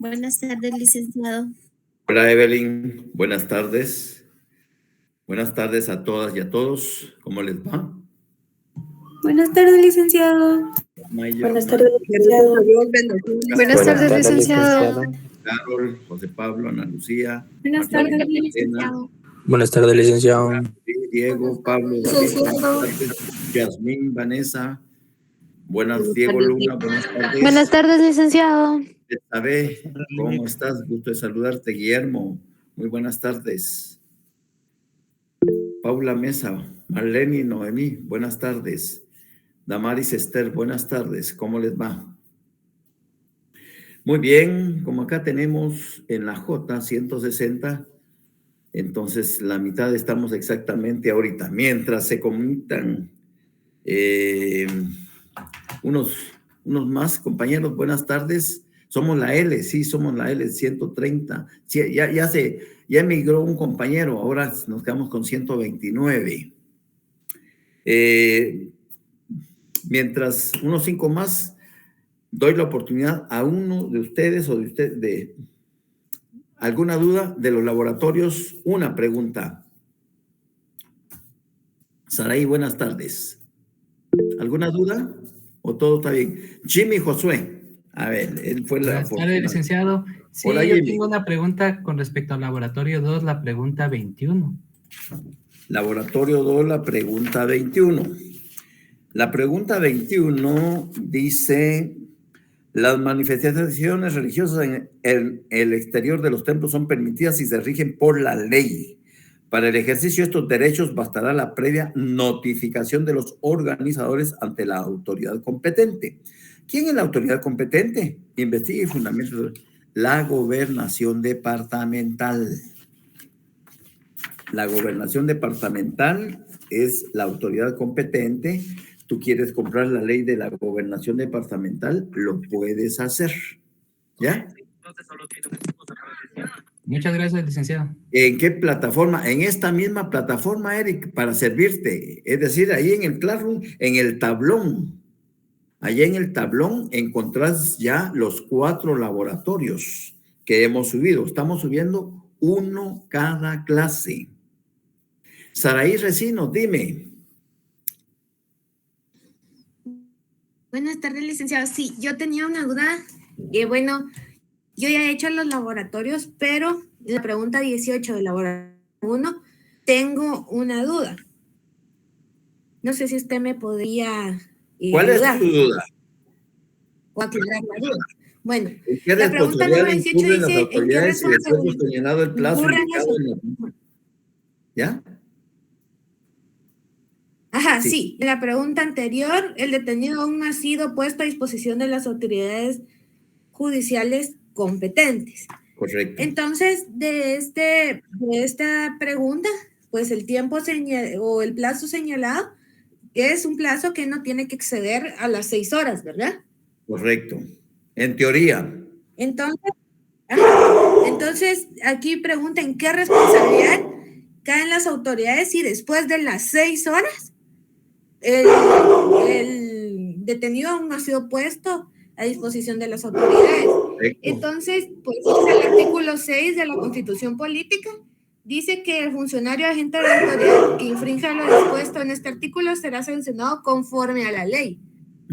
Buenas tardes, licenciado. Hola Evelyn, buenas tardes. Buenas tardes a todas y a todos. ¿Cómo les va? Buenas tardes, licenciado. Buenas tardes, licenciado. Buenas tardes, licenciado. Carol, José Pablo, Ana Lucía. Buenas tardes, licenciado. Buenas tardes, licenciado. Diego, Pablo, David, buenas tardes. Yasmín, Vanessa. Diego Luna, buenas tardes. Buenas tardes, licenciado. Betsabe, ¿cómo estás? Gusto de saludarte. Guillermo, muy buenas tardes. Paula Mesa, Marlene Noemí, buenas tardes. Damaris Esther, buenas tardes. ¿Cómo les va? Muy bien, como acá tenemos en la J 160, entonces la mitad estamos exactamente ahorita. Mientras se conectan unos más compañeros, buenas tardes. Somos la L, sí, somos la L 130. Sí, ya emigró un compañero, ahora nos quedamos con 129. Mientras unos 5 más, doy la oportunidad a uno de ustedes o de alguna duda de los laboratorios. Una pregunta. Saraí, buenas tardes. ¿Alguna duda o todo está bien? Jimmy Josué. A ver, él fue la Buenas tardes, licenciado. Sí, hola, yo Jimmy. tengo una pregunta con respecto al laboratorio 2, la pregunta 21. Laboratorio 2, la pregunta 21. La pregunta 21 dice: las manifestaciones religiosas en el exterior de los templos son permitidas si se rigen por la ley. Para el ejercicio de estos derechos bastará la previa notificación de los organizadores ante la autoridad competente. ¿Quién es la autoridad competente? Investigue y fundamente la gobernación departamental. La gobernación departamental es la autoridad competente. Tú quieres comprar la ley de la gobernación departamental, lo puedes hacer. ¿Ya? Muchas gracias, licenciado. ¿En qué plataforma? En esta misma plataforma, Eric, para servirte. Es decir, ahí en el Classroom, en el tablón. Allá en el tablón encontrás ya los 4 laboratorios que hemos subido. Estamos subiendo uno cada clase. Saraí Recinos, dime. Buenas tardes, licenciado. Sí, yo tenía una duda. Bueno, yo ya he hecho los laboratorios, pero la pregunta 18 del laboratorio 1, tengo una duda. No sé si usted me podría ¿Cuál ayudar es tu duda? o aclarar la duda. Bueno, ¿En qué la pregunta responsabilidad número 18 incurren las dice: ¿en qué autoridades y después de responsabilidad señalado el plazo incurren indicado en la... ¿Ya? Ajá, Sí. sí. En la pregunta anterior, el detenido aún no ha sido puesto a disposición de las autoridades judiciales competentes. Correcto. Entonces, de esta pregunta, pues el tiempo o el plazo señalado es un plazo que no tiene que exceder a las 6 horas, ¿verdad? Correcto. En teoría. Entonces, aquí pregunta: ¿en qué responsabilidad caen las autoridades si después de las 6 horas el detenido aún no ha sido puesto a disposición de las autoridades? Correcto. Entonces, pues el artículo 6 de la Constitución Política dice que el funcionario agente de autoridad que infrinja lo dispuesto en este artículo será sancionado conforme a la ley,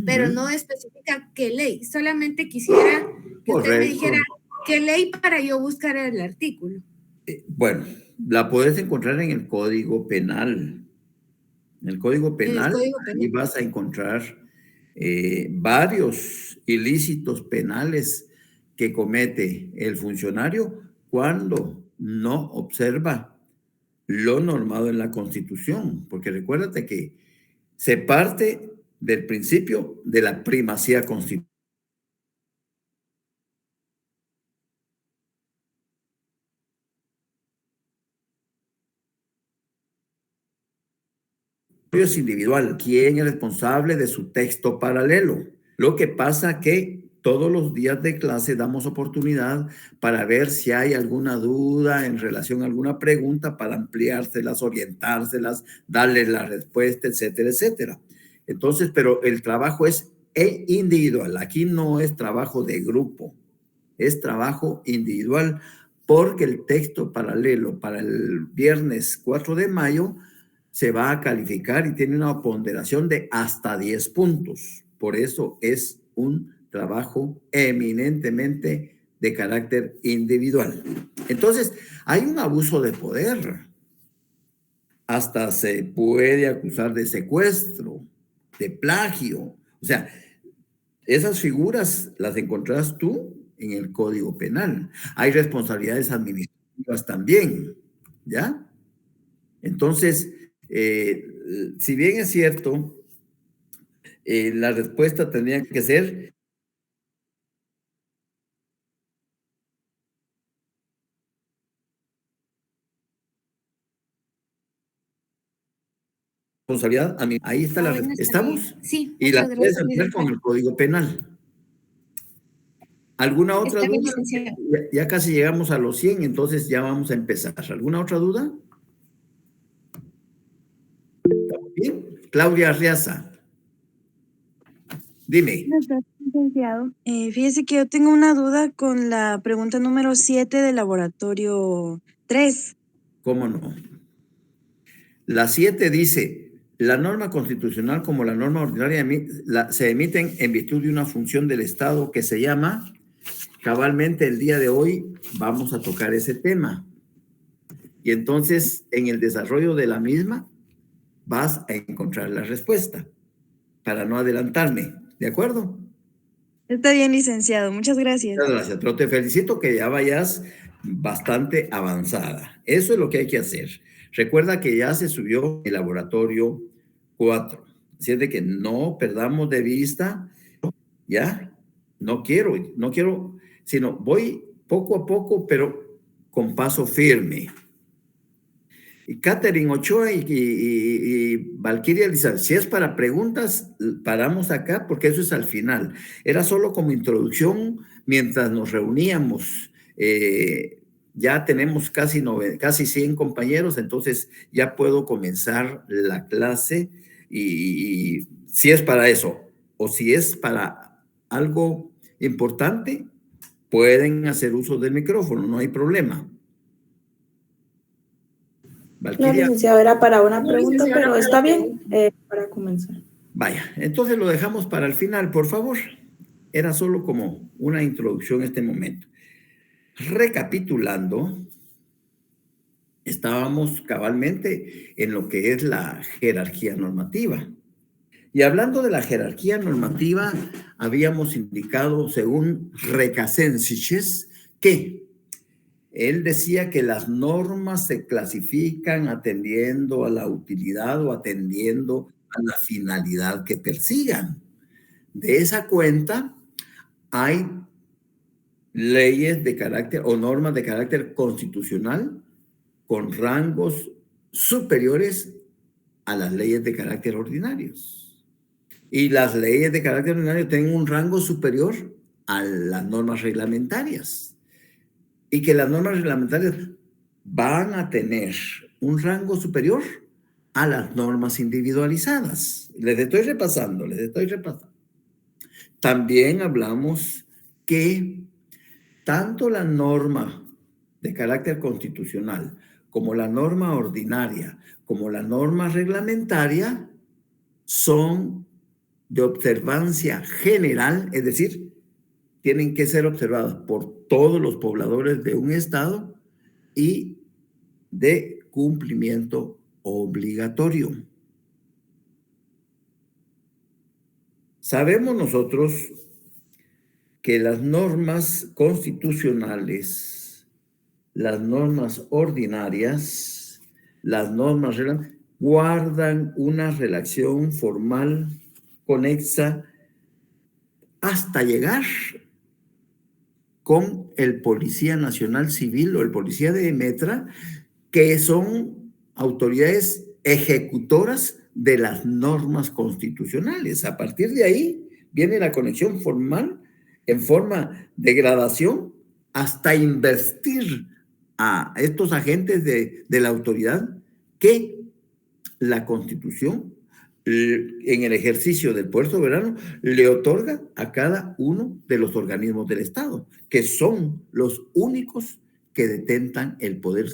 pero no especifica qué ley. Solamente quisiera que usted me dijera qué ley para yo buscar el artículo. Bueno, la puedes encontrar en el Código Penal. En el Código Penal, ahí vas a encontrar varios ilícitos penales que comete el funcionario cuando no observa lo normado en la Constitución, porque recuérdate que se parte del principio de la primacía constitucional. Es individual, quién es responsable de su texto paralelo. Lo que pasa que todos los días de clase damos oportunidad para ver si hay alguna duda en relación a alguna pregunta, para ampliárselas, orientárselas, darles la respuesta, etcétera, etcétera. Entonces, pero el trabajo es individual, aquí no es trabajo de grupo. es trabajo individual, porque el texto paralelo para el viernes 4 de mayo se va a calificar y tiene una ponderación de hasta 10 puntos. Por eso es un trabajo eminentemente de carácter individual. Entonces, hay un abuso de poder. Hasta se puede acusar de secuestro, de plagio. O sea, esas figuras las encontrás tú en el Código Penal. Hay responsabilidades administrativas también, ¿ya? Entonces, si bien es cierto, la respuesta tendría que ser responsabilidad. Ahí está la respuesta. ¿Estamos? Sí, Y la muchas puedes gracias. ampliar con el Código Penal. ¿Alguna otra Está bien, duda? licenciado. Ya casi llegamos a los 100, entonces ya vamos a empezar. ¿Alguna otra duda? ¿Estamos bien? Claudia Arriaza. Dime. Buenas tardes, licenciado. Fíjese que yo tengo una duda con la pregunta número 7 del laboratorio 3. ¿Cómo no? La 7 dice, la norma constitucional como la norma ordinaria se emiten en virtud de una función del Estado que se llama, cabalmente el día de hoy vamos a tocar ese tema. Y entonces, en el desarrollo de la misma, vas a encontrar la respuesta, para no adelantarme. ¿De acuerdo? Está bien, licenciado. Muchas gracias. Muchas gracias, pero te felicito que ya vayas bastante avanzada. Eso es lo que hay que hacer. Recuerda que ya se subió el laboratorio 4. Así es de que no perdamos de vista, ¿ya? No quiero, sino voy poco a poco, pero con paso firme. Y Catherine Ochoa y Valquiria Elizabeth, si es para preguntas, paramos acá porque eso es al final. Era solo como introducción mientras nos reuníamos. Ya tenemos casi 100 compañeros, entonces ya puedo comenzar la clase y si es para eso o si es para algo importante, pueden hacer uso del micrófono, no hay problema. No, Valquiria. licenciado, era para una pregunta, pero está bien para comenzar. Vaya, entonces lo dejamos para el final, por favor. Era solo como una introducción en este momento. Recapitulando, estábamos cabalmente en lo que es la jerarquía normativa. Y hablando de la jerarquía normativa, habíamos indicado, según Recassensiches, que él decía que las normas se clasifican atendiendo a la utilidad o atendiendo a la finalidad que persigan. De esa cuenta, hay leyes de carácter o normas de carácter constitucional con rangos superiores a las leyes de carácter ordinarios. Y las leyes de carácter ordinario tienen un rango superior a las normas reglamentarias. Y que las normas reglamentarias van a tener un rango superior a las normas individualizadas. Les estoy repasando. También hablamos que tanto la norma de carácter constitucional como la norma ordinaria, como la norma reglamentaria, son de observancia general, es decir, tienen que ser observadas por todos los pobladores de un estado y de cumplimiento obligatorio. Sabemos nosotros que las normas constitucionales, las normas ordinarias, las normas reglamentarias, guardan una relación formal conexa hasta llegar con el Policía Nacional Civil o el Policía de Metra, que son autoridades ejecutoras de las normas constitucionales. A partir de ahí viene la conexión formal en forma de gradación hasta investir a estos agentes de la autoridad que la Constitución en el ejercicio del poder soberano, le otorga a cada uno de los organismos del Estado, que son los únicos que detentan el poder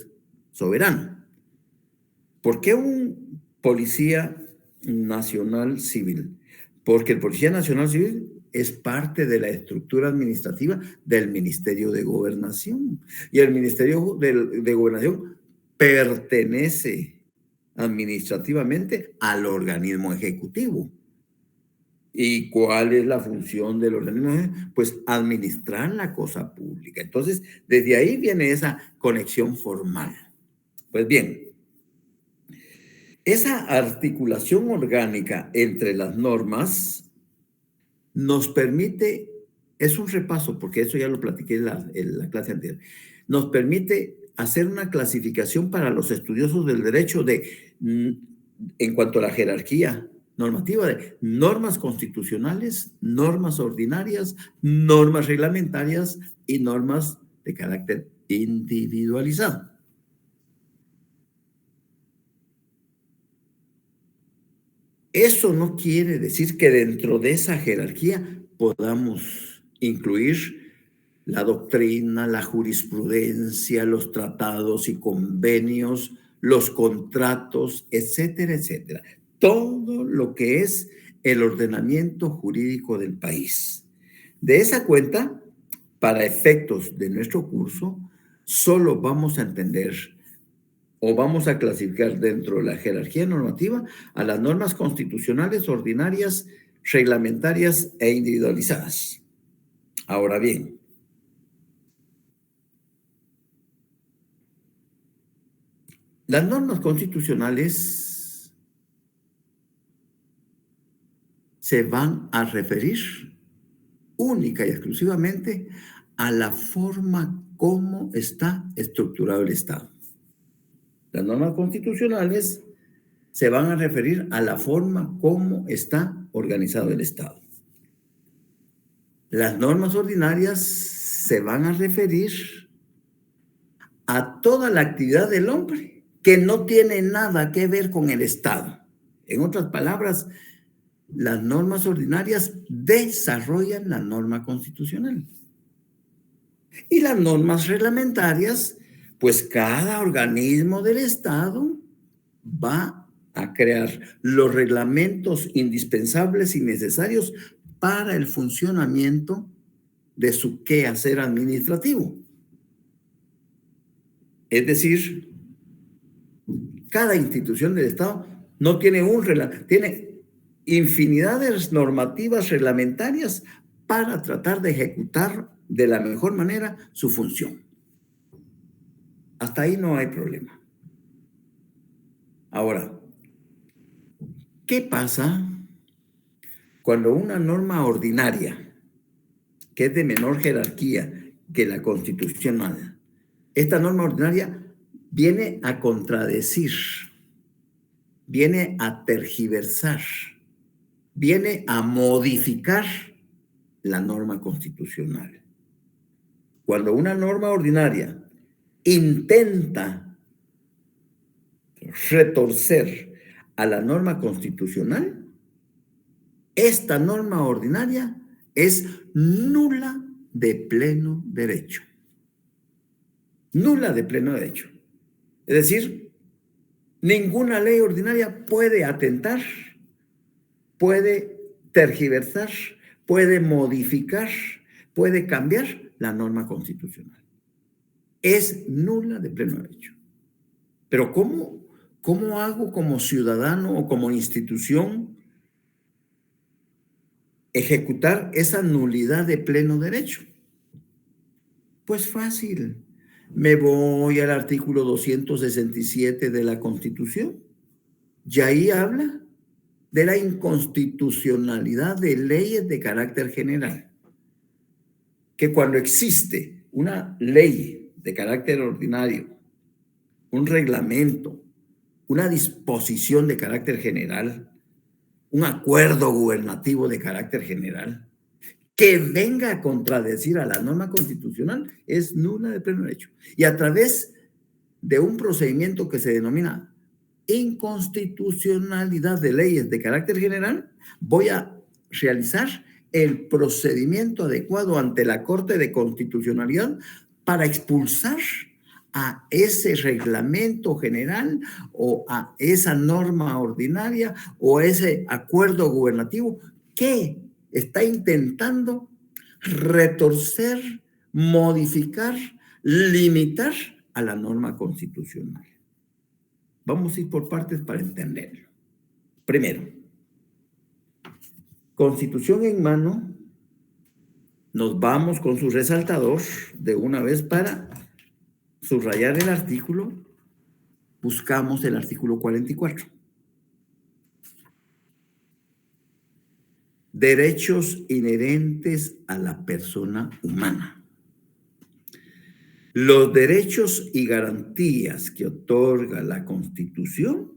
soberano. ¿Por qué un policía nacional civil? Porque el policía nacional civil es parte de la estructura administrativa del Ministerio de Gobernación. Y el Ministerio de Gobernación pertenece administrativamente al organismo ejecutivo. ¿Y cuál es la función del organismo? Pues administrar la cosa pública. Entonces, desde ahí viene esa conexión formal. Pues bien, esa articulación orgánica entre las normas nos permite, es un repaso, porque eso ya lo platiqué en la clase anterior, nos permite hacer una clasificación para los estudiosos del derecho en cuanto a la jerarquía normativa de normas constitucionales, normas ordinarias, normas reglamentarias y normas de carácter individualizado. Eso no quiere decir que dentro de esa jerarquía podamos incluir la doctrina, la jurisprudencia, los tratados y convenios, los contratos, etcétera, etcétera. Todo lo que es el ordenamiento jurídico del país. De esa cuenta, para efectos de nuestro curso, solo vamos a entender o vamos a clasificar dentro de la jerarquía normativa a las normas constitucionales, ordinarias, reglamentarias e individualizadas. Ahora bien, las normas constitucionales se van a referir única y exclusivamente a la forma como está estructurado el Estado. Las normas constitucionales se van a referir a la forma como está organizado el Estado. Las normas ordinarias se van a referir a toda la actividad del hombre que no tiene nada que ver con el Estado. En otras palabras, las normas ordinarias desarrollan la norma constitucional. Y las normas reglamentarias, pues cada organismo del Estado va a crear los reglamentos indispensables y necesarios para el funcionamiento de su quehacer administrativo. Es decir, cada institución del Estado no tiene tiene infinidades normativas reglamentarias para tratar de ejecutar de la mejor manera su función. Hasta ahí no hay problema. Ahora, ¿qué pasa cuando una norma ordinaria, que es de menor jerarquía que la constitucional, esta norma ordinaria viene a contradecir, viene a tergiversar, viene a modificar la norma constitucional? Cuando una norma ordinaria intenta retorcer a la norma constitucional, esta norma ordinaria es nula de pleno derecho. Nula de pleno derecho. Es decir, ninguna ley ordinaria puede atentar, puede tergiversar, puede modificar, puede cambiar la norma constitucional. Es nula de pleno derecho. Pero ¿cómo hago como ciudadano o como institución ejecutar esa nulidad de pleno derecho? Pues fácil. Me voy al artículo 267 de la Constitución y ahí habla de la inconstitucionalidad de leyes de carácter general. Que cuando existe una ley de carácter ordinario, un reglamento, una disposición de carácter general, un acuerdo gubernativo de carácter general, que venga a contradecir a la norma constitucional, es nula de pleno derecho. Y a través de un procedimiento que se denomina inconstitucionalidad de leyes de carácter general, voy a realizar el procedimiento adecuado ante la Corte de Constitucionalidad para expulsar a ese reglamento general o a esa norma ordinaria o a ese acuerdo gubernativo que está intentando retorcer, modificar, limitar a la norma constitucional. Vamos a ir por partes para entenderlo. Primero, Constitución en mano, nos vamos con su resaltador de una vez para subrayar el artículo, buscamos el artículo 44. Derechos inherentes a la persona humana. Los derechos y garantías que otorga la Constitución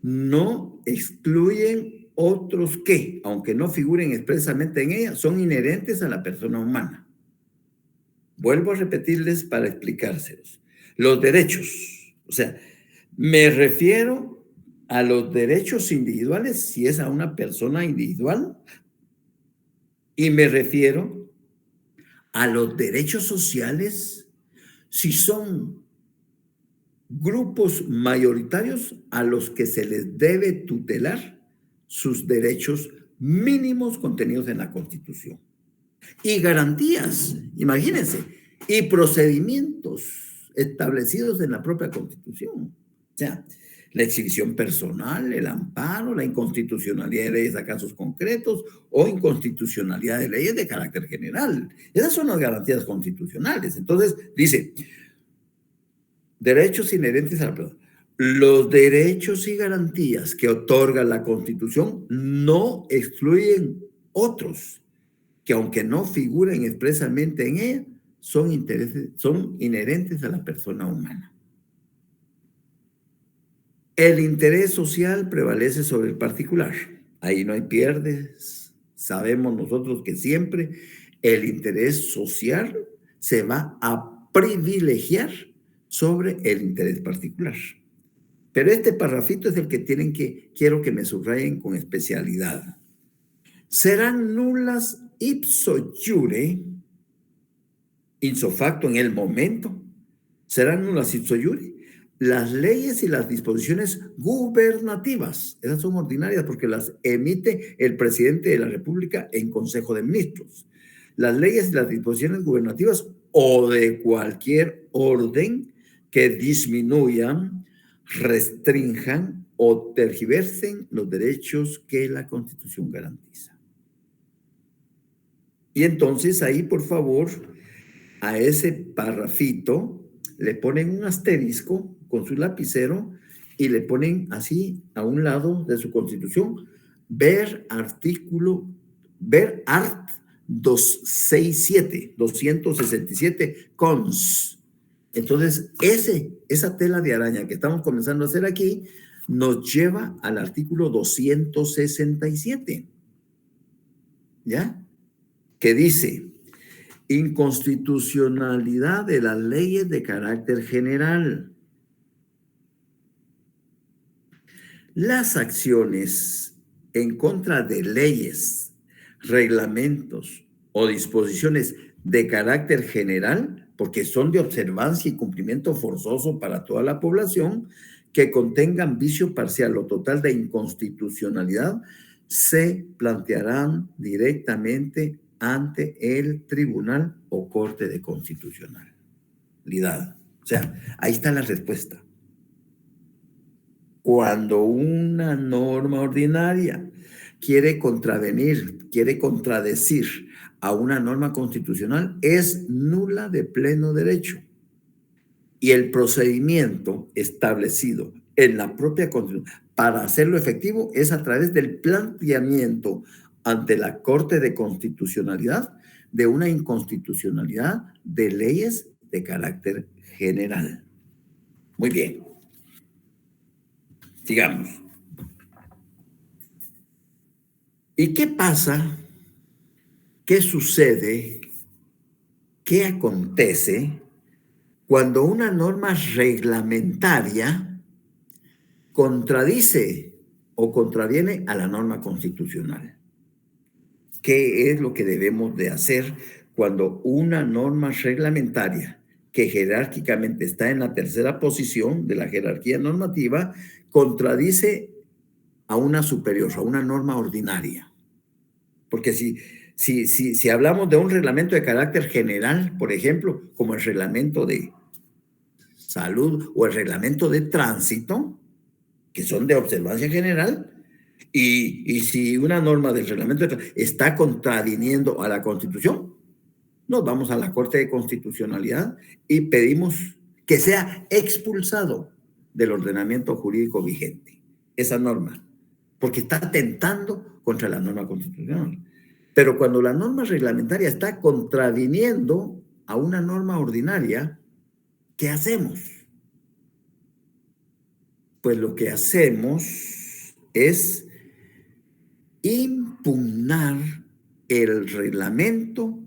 no excluyen otros que, aunque no figuren expresamente en ella, son inherentes a la persona humana. Vuelvo a repetirles para explicárselos. Los derechos, o sea, me refiero a los derechos individuales si es a una persona individual y me refiero a los derechos sociales si son grupos mayoritarios a los que se les debe tutelar sus derechos mínimos contenidos en la Constitución. Y garantías, imagínense, y procedimientos establecidos en la propia Constitución. O sea, la exhibición personal, el amparo, la inconstitucionalidad de leyes a casos concretos o inconstitucionalidad de leyes de carácter general. Esas son las garantías constitucionales. Entonces, dice, derechos inherentes a la persona. Los derechos y garantías que otorga la Constitución no excluyen otros que, aunque no figuren expresamente en ella, son inherentes a la persona humana. El interés social prevalece sobre el particular. Ahí no hay pierdes. Sabemos nosotros que siempre el interés social se va a privilegiar sobre el interés particular. Pero este parrafito es el que quiero que me subrayen con especialidad. Serán nulas ipso iure, ipso facto en el momento, serán nulas ipso iure, las leyes y las disposiciones gubernativas. Esas son ordinarias porque las emite el presidente de la República en Consejo de Ministros. Las leyes y las disposiciones gubernativas o de cualquier orden que disminuyan, restrinjan o tergiversen los derechos que la Constitución garantiza. Y entonces ahí, por favor, a ese parrafito le ponen un asterisco con su lapicero y le ponen así a un lado de su Constitución, ver art. 267 cons. Entonces, esa tela de araña que estamos comenzando a hacer aquí nos lleva al artículo 267, ¿ya? Que dice, inconstitucionalidad de las leyes de carácter general. Las acciones en contra de leyes, reglamentos o disposiciones de carácter general, porque son de observancia y cumplimiento forzoso para toda la población, que contengan vicio parcial o total de inconstitucionalidad, se plantearán directamente ante el tribunal o corte de constitucionalidad. O sea, ahí está la respuesta. Cuando una norma ordinaria quiere contravenir, quiere contradecir a una norma constitucional, es nula de pleno derecho. Y el procedimiento establecido en la propia Constitución para hacerlo efectivo es a través del planteamiento ante la Corte de Constitucionalidad de una inconstitucionalidad de leyes de carácter general. Muy bien. Sigamos. ¿Y qué pasa? ¿Qué sucede? ¿Qué acontece cuando una norma reglamentaria contradice o contraviene a la norma constitucional. ¿Qué es lo que debemos de hacer cuando una norma reglamentaria que jerárquicamente está en la tercera posición de la jerarquía normativa contradice a una superior, a una norma ordinaria? Porque si hablamos de un reglamento de carácter general, por ejemplo, como el reglamento de salud o el reglamento de tránsito, que son de observancia general, y si una norma del reglamento está contraviniendo a la Constitución, nos vamos a la Corte de Constitucionalidad y pedimos que sea expulsado del ordenamiento jurídico vigente esa norma, porque está atentando contra la norma constitucional. Pero cuando la norma reglamentaria está contraviniendo a una norma ordinaria, ¿qué hacemos? Pues lo que hacemos es impugnar el reglamento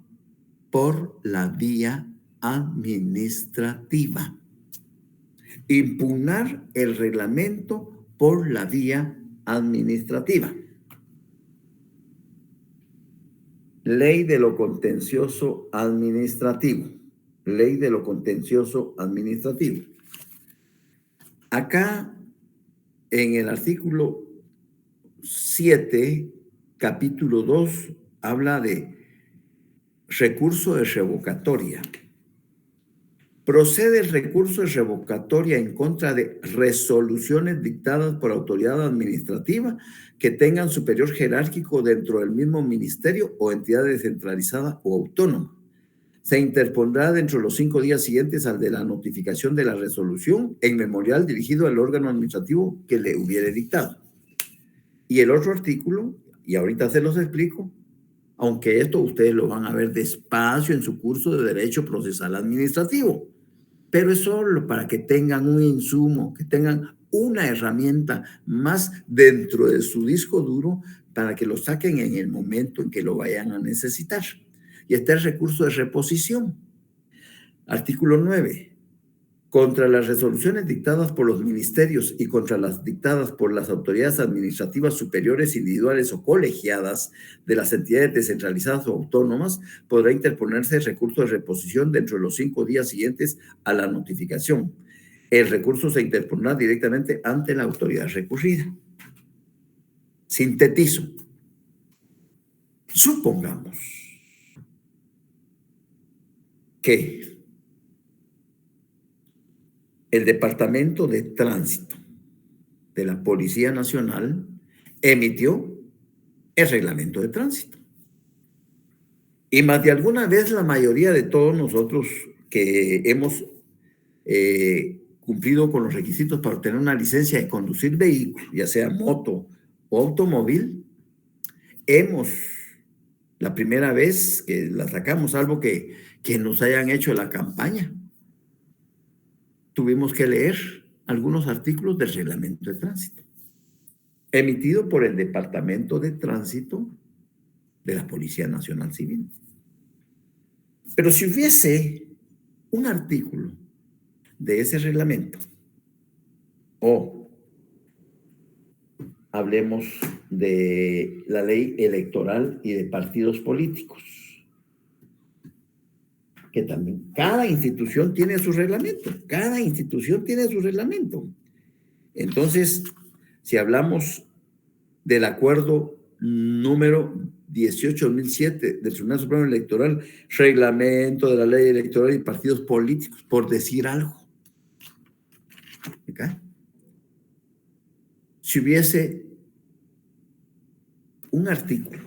por la vía administrativa. Impugnar el reglamento por la vía administrativa. Ley de lo contencioso administrativo. Ley de lo contencioso administrativo. Acá, en el artículo 7, capítulo 2, habla de recurso de revocatoria. Procede el recurso de revocatoria en contra de resoluciones dictadas por autoridad administrativa que tengan superior jerárquico dentro del mismo ministerio o entidad descentralizada o autónoma. Se interpondrá dentro de los 5 días siguientes al de la notificación de la resolución en memorial dirigido al órgano administrativo que le hubiere dictado. Y el otro artículo, y ahorita se los explico, aunque esto ustedes lo van a ver despacio en su curso de Derecho Procesal Administrativo, pero es solo para que tengan un insumo, que tengan una herramienta más dentro de su disco duro para que lo saquen en el momento en que lo vayan a necesitar. Y está el recurso de reposición. Artículo 9. Contra las resoluciones dictadas por los ministerios y contra las dictadas por las autoridades administrativas superiores, individuales o colegiadas de las entidades descentralizadas o autónomas, podrá interponerse el recurso de reposición dentro de los 5 días siguientes a la notificación. El recurso se interpondrá directamente ante la autoridad recurrida. Sintetizo. Supongamos que el Departamento de Tránsito de la Policía Nacional emitió el reglamento de tránsito. Y más de alguna vez la mayoría de todos nosotros que hemos cumplido con los requisitos para obtener una licencia de conducir vehículo, ya sea moto o automóvil, la primera vez que la sacamos, salvo que nos hayan hecho la campaña, tuvimos que leer algunos artículos del reglamento de tránsito, emitido por el Departamento de Tránsito de la Policía Nacional Civil. Pero si hubiese un artículo de ese reglamento, o hablemos de la ley electoral y de partidos políticos, que también cada institución tiene su reglamento, Entonces, si hablamos del acuerdo número 18/2007 del Tribunal Supremo Electoral, reglamento de la ley electoral y partidos políticos, por decir algo. ¿Okay? Si hubiese un artículo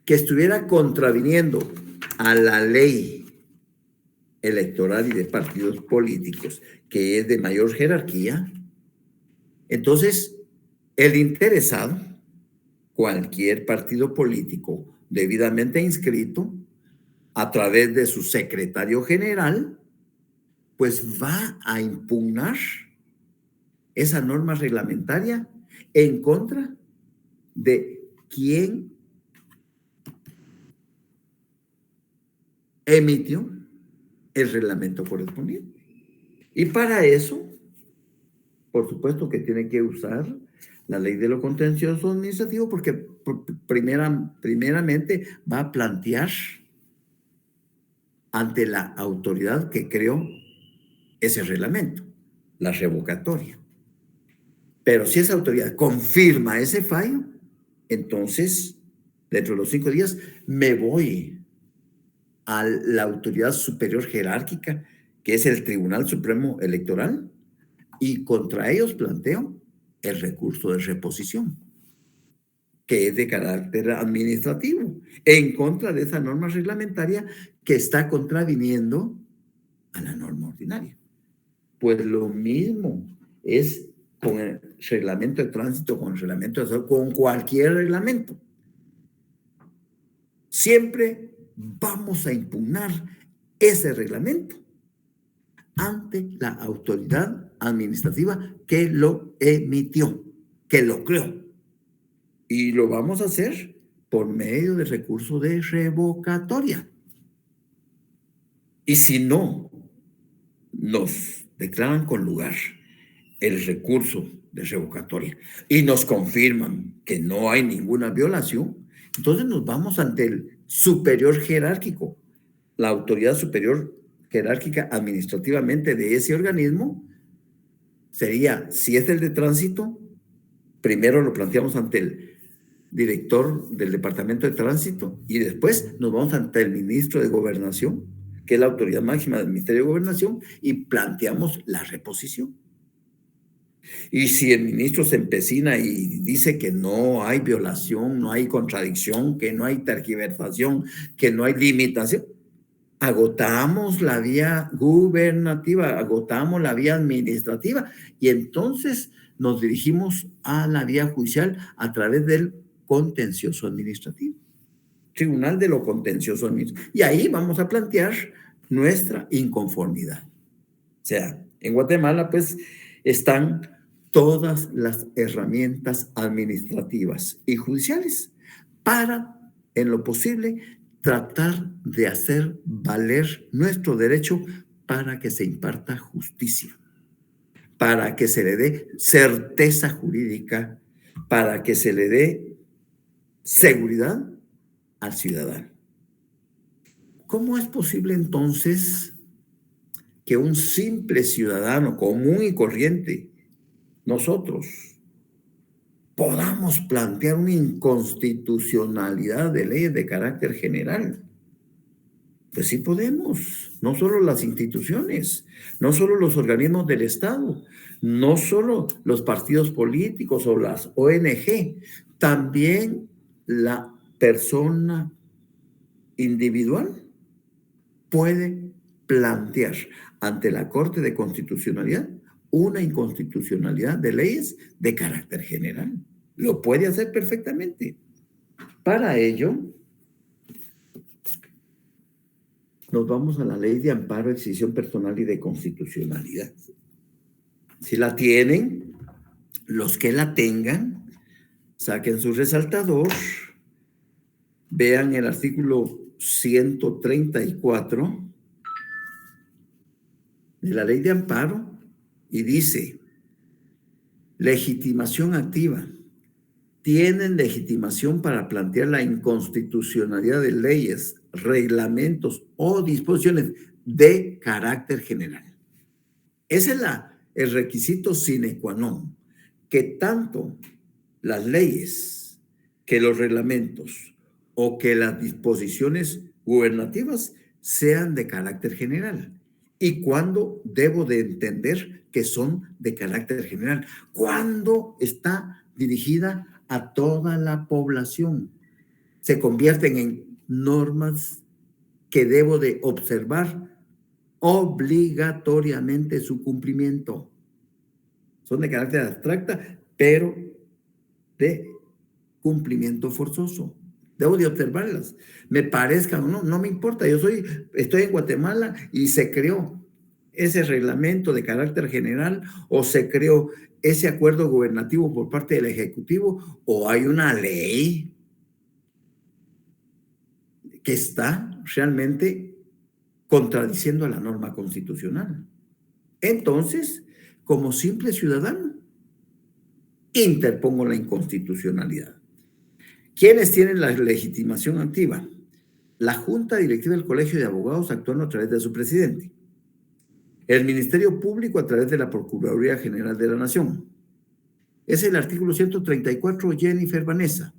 que estuviera contraviniendo a la ley electoral y de partidos políticos, que es de mayor jerarquía, entonces el interesado, cualquier partido político debidamente inscrito, a través de su secretario general, pues va a impugnar esa norma reglamentaria en contra de quien emitió el reglamento correspondiente. Y para eso por supuesto que tiene que usar la ley de lo contencioso administrativo porque primeramente va a plantear ante la autoridad que creó ese reglamento, la revocatoria. Pero si esa autoridad confirma ese fallo, entonces, dentro de los 5 días, me voy a la autoridad superior jerárquica, que es el Tribunal Supremo Electoral, y contra ellos planteo el recurso de reposición, que es de carácter administrativo, en contra de esa norma reglamentaria que está contraviniendo a la norma ordinaria. Pues lo mismo es con el reglamento de tránsito, con el reglamento de salud, con cualquier reglamento. Siempre vamos a impugnar ese reglamento ante la autoridad administrativa que lo emitió, que lo creó. Y lo vamos a hacer por medio de recurso de revocatoria. Y si no nos declaran con lugar el recurso de revocatoria y nos confirman que no hay ninguna violación, entonces nos vamos ante el superior jerárquico, la autoridad superior jerárquica administrativamente de ese organismo. Sería, si es el de tránsito, primero lo planteamos ante el director del departamento de tránsito y después nos vamos ante el ministro de Gobernación, que es la autoridad máxima del Ministerio de Gobernación, y planteamos la reposición. Y si el ministro se empecina y dice que no hay violación, no hay contradicción, que no hay tergiversación, que no hay limitación, agotamos la vía gubernativa, agotamos la vía administrativa y entonces nos dirigimos a la vía judicial a través del contencioso administrativo, Tribunal de lo Contencioso Administrativo. Y ahí vamos a plantear nuestra inconformidad. O sea, en Guatemala pues están todas las herramientas administrativas y judiciales para, en lo posible, tratar de hacer valer nuestro derecho para que se imparta justicia, para que se le dé certeza jurídica, para que se le dé seguridad al ciudadano. ¿Cómo es posible entonces que un simple ciudadano común y corriente, nosotros, podamos plantear una inconstitucionalidad de leyes de carácter general? Pues sí podemos, no solo las instituciones, no solo los organismos del Estado, no solo los partidos políticos o las ONG, también la persona individual puede plantear ante la Corte de Constitucionalidad una inconstitucionalidad de leyes de carácter general. Lo puede hacer perfectamente. Para ello, nos vamos a la Ley de Amparo, Decisión Personal y de Constitucionalidad. Si la tienen, los que la tengan, saquen su resaltador, vean el artículo 134 de la Ley de Amparo y dice: legitimación activa. Tienen legitimación para plantear la inconstitucionalidad de leyes, reglamentos o disposiciones de carácter general. Ese es el requisito sine qua non, que tanto las leyes, que los reglamentos o que las disposiciones gubernativas sean de carácter general. ¿Y cuándo debo de entender que son de carácter general? Cuando está dirigida a toda la población. Se convierten en normas que debo de observar obligatoriamente su cumplimiento. Son de carácter abstracta, pero de cumplimiento forzoso. Debo de observarlas. Me parezcan o no, no me importa. Estoy en Guatemala y se creó ese reglamento de carácter general o se creó ese acuerdo gubernativo por parte del Ejecutivo o hay una ley que está realmente contradiciendo a la norma constitucional. Entonces, como simple ciudadano, interpongo la inconstitucionalidad. ¿Quiénes tienen la legitimación activa? La Junta Directiva del Colegio de Abogados actuando a través de su presidente. El Ministerio Público a través de la Procuraduría General de la Nación. Es el artículo 134, Jennifer Vanessa.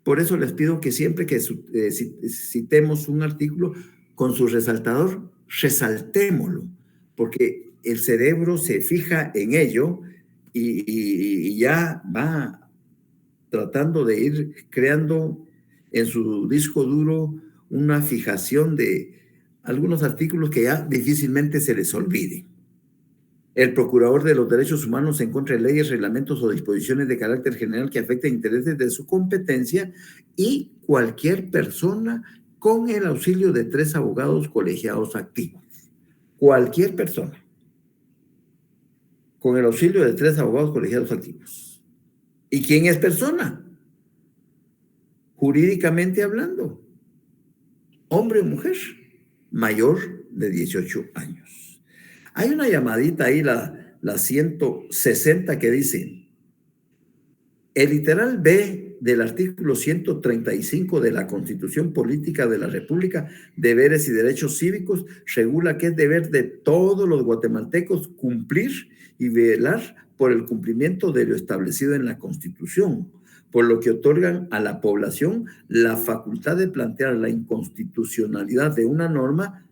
Por eso les pido que siempre que citemos un artículo con su resaltador, resaltémoslo, porque el cerebro se fija en ello y ya va tratando de ir creando en su disco duro una fijación de algunos artículos que ya difícilmente se les olvide. El procurador de los derechos humanos en contra de leyes, reglamentos o disposiciones de carácter general que afecten intereses de su competencia y cualquier persona con el auxilio de 3 abogados colegiados activos. Cualquier persona con el auxilio de 3 abogados colegiados activos. ¿Y quién es persona? Jurídicamente hablando, hombre o mujer, mayor de 18 años. Hay una llamadita ahí, la 160, que dice, el literal B del artículo 135 de la Constitución Política de la República, deberes y derechos cívicos, regula que es deber de todos los guatemaltecos cumplir y velar por el cumplimiento de lo establecido en la Constitución, por lo que otorgan a la población la facultad de plantear la inconstitucionalidad de una norma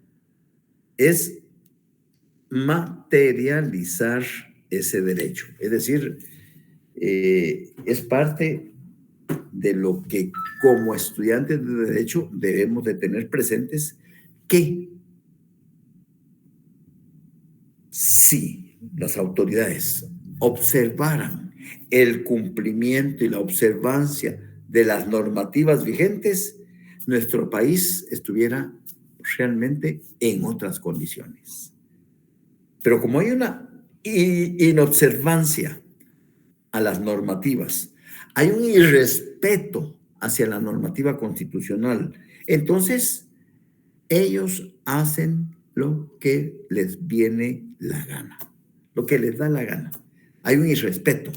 es materializar ese derecho. Es decir, es parte de lo que como estudiantes de derecho debemos de tener presentes, que si las autoridades observaran el cumplimiento y la observancia de las normativas vigentes, nuestro país estuviera realmente en otras condiciones. Pero como hay una inobservancia a las normativas, hay un irrespeto hacia la normativa constitucional, entonces ellos hacen lo que les viene la gana, lo que les da la gana. Hay un irrespeto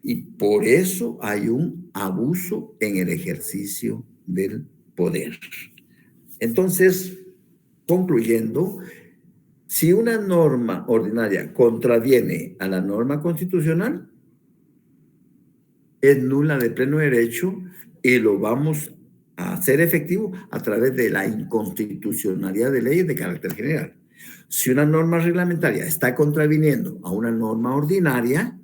y por eso hay un abuso en el ejercicio del poder. Entonces, concluyendo, si una norma ordinaria contraviene a la norma constitucional, es nula de pleno derecho y lo vamos a hacer efectivo a través de la inconstitucionalidad de leyes de carácter general. Si una norma reglamentaria está contraviniendo a una norma ordinaria,